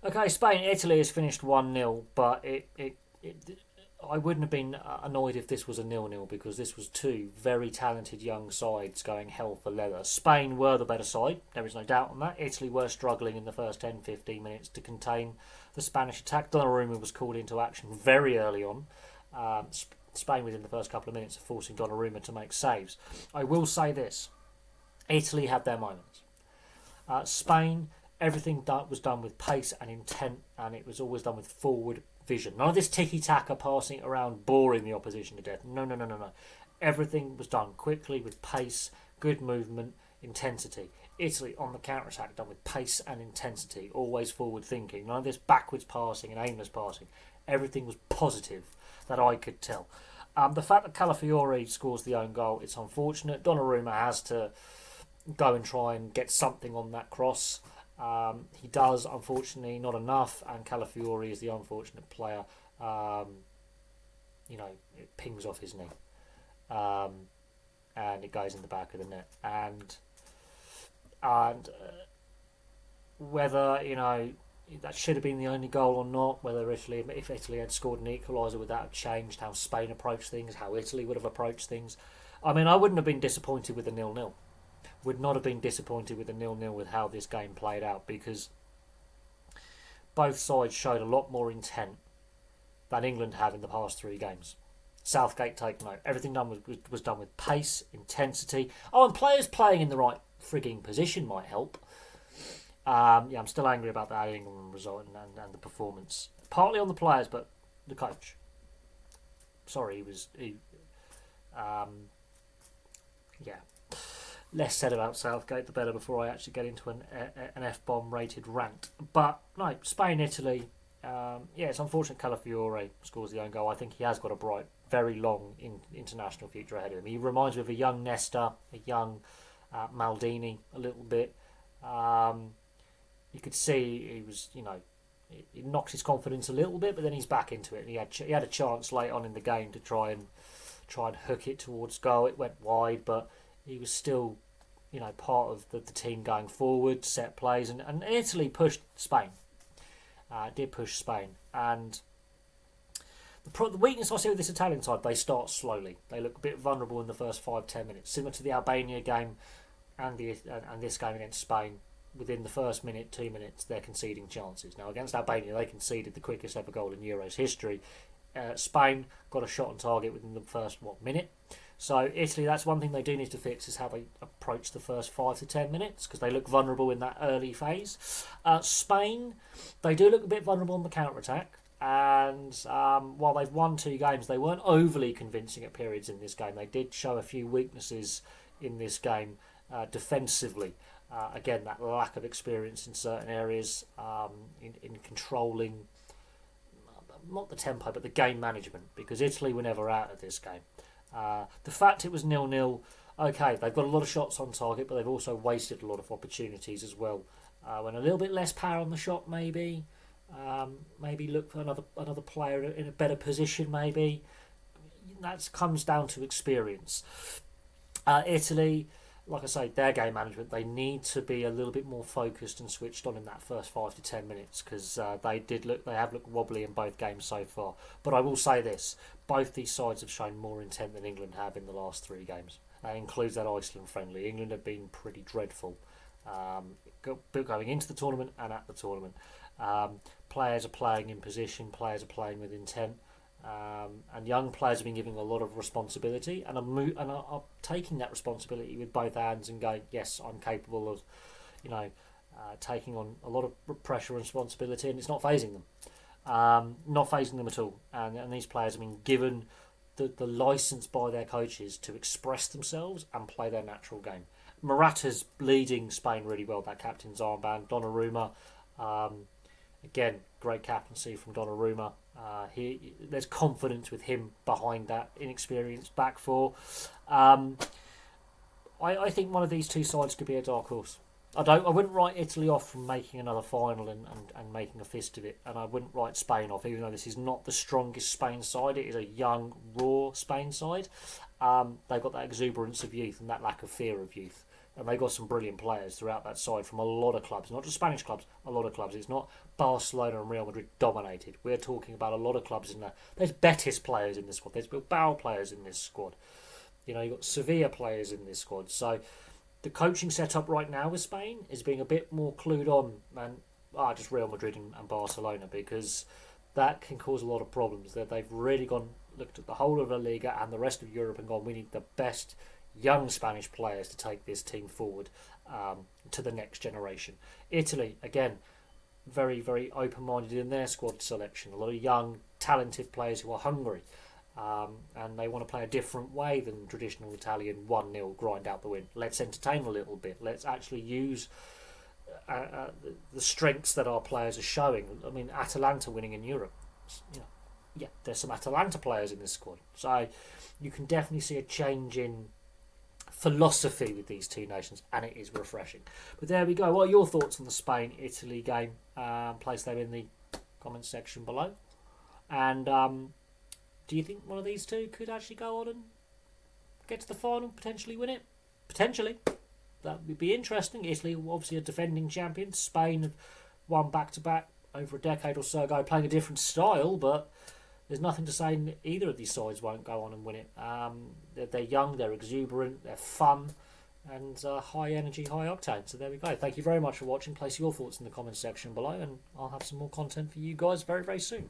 Okay, Spain, Italy has finished 1-0, but I wouldn't have been annoyed if this was a 0-0 because this was two very talented young sides going hell for leather. Spain were the better side, there is no doubt on that. Italy were struggling in the first 10-15 minutes to contain the Spanish attack. Donnarumma was called into action very early on. Spain within the first couple of minutes of forcing Donnarumma to make saves. I will say this, Italy had their moments. Spain, everything was done with pace and intent, and it was always done with forward vision. None of this tiki-taka passing around, boring the opposition to death. No, no, no, no, no. Everything was done quickly with pace, good movement, intensity. Italy on the counter-attack done with pace and intensity, always forward thinking. None of this backwards passing and aimless passing. Everything was positive, that I could tell. The fact that Califiore scores the own goal, it's unfortunate. Donnarumma has to go and try and get something on that cross. He does, unfortunately, not enough, and Calafiore is the unfortunate player. It pings off his knee, and it goes in the back of the net. And whether that should have been the only goal or not, whether if Italy had scored an equaliser, would that have changed how Spain approached things, how Italy would have approached things? I mean, I wouldn't have been disappointed with a 0-0. Would not have been disappointed with a 0-0 with how this game played out, because both sides showed a lot more intent than England have in the past three games. Southgate take note. Everything done was done with pace, intensity. Oh, and players playing in the right frigging position might help. I'm still angry about that England result and the performance. Partly on the players, but the coach. Sorry, less said about Southgate, the better, before I actually get into an F-bomb rated rant. But no, Spain, Italy. It's unfortunate Calafiore scores the own goal. I think he has got a bright, very long international future ahead of him. He reminds me of a young Nesta, a young Maldini, a little bit. You could see he was, it knocks his confidence a little bit, but then he's back into it. And he had a chance late on in the game to try and hook it towards goal. It went wide, but he was still, part of the team going forward, set plays, and Italy pushed Spain. Did push Spain, and the weakness I see with this Italian side, they start slowly. They look a bit vulnerable in the first 5-10 minutes, similar to the Albania game and this game against Spain. Within the first minute, 2 minutes, they're conceding chances. Now against Albania, they conceded the quickest ever goal in Euros history. Spain got a shot on target within the first minute. So Italy, that's one thing they do need to fix, is how they approach the first 5 to 10 minutes, because they look vulnerable in that early phase. Spain, they do look a bit vulnerable on the counter-attack, and while they've won 2 games, they weren't overly convincing at periods in this game. They did show a few weaknesses in this game defensively. Again, that lack of experience in certain areas, in controlling, not the tempo, but the game management, because Italy were never out of this game. The fact it was 0-0, okay, they've got a lot of shots on target, but they've also wasted a lot of opportunities as well. When a little bit less power on the shot, maybe look for another player in a better position, maybe. That comes down to experience. Italy, like I say, their game management, they need to be a little bit more focused and switched on in that first 5 to 10 minutes, because they have looked wobbly in both games so far. But I will say this, both these sides have shown more intent than England have in the last 3 games. That includes that Iceland friendly. England have been pretty dreadful going into the tournament and at the tournament. Players are playing in position, players are playing with intent. And young players have been given a lot of responsibility and are taking that responsibility with both hands and going, yes, I'm capable of, taking on a lot of pressure and responsibility, and it's not phasing them. Not phasing them at all. And these players have been given the licence by their coaches to express themselves and play their natural game. Morata's leading Spain really well, that captain's armband. Donnarumma, again, great captaincy from Donnarumma. There's confidence with him behind that inexperienced back four. I think one of these two sides could be a dark horse. I wouldn't write Italy off from making another final and making a fist of it, and I wouldn't write Spain off, even though this is not the strongest Spain side. It is a young, raw Spain side. They've got that exuberance of youth and that lack of fear of youth. And they got some brilliant players throughout that side from a lot of clubs, not just Spanish clubs, a lot of clubs. It's not Barcelona and Real Madrid dominated. We're talking about a lot of clubs in there. There's Betis players in this squad. There's Bilbao players in this squad. You know, you've got Sevilla players in this squad. So the coaching setup right now with Spain is being a bit more clued on than just Real Madrid and Barcelona, because that can cause a lot of problems. That they've really looked at the whole of La Liga and the rest of Europe and gone, we need the best young Spanish players to take this team forward to the next generation. Italy, again, very, very open-minded in their squad selection. A lot of young, talented players who are hungry. And they want to play a different way than traditional Italian 1-0 grind out the win. Let's entertain a little bit. Let's actually use the strengths that our players are showing. I mean, Atalanta winning in Europe. You know, yeah, there's some Atalanta players in this squad. So you can definitely see a change in philosophy with these two nations, and it is refreshing. But there we go. What are your thoughts on the Spain-Italy game? Place them in the comments section below. And do you think one of these two could actually go on and get to the final, potentially win it? Potentially. That would be interesting. Italy, obviously a defending champion. Spain have won back-to-back over a decade or so ago, playing a different style, but there's nothing to say either of these sides won't go on and win it. They're young, they're exuberant, they're fun, and high energy, high octane. So there we go. Thank you very much for watching. Place your thoughts in the comments section below, and I'll have some more content for you guys very, very soon.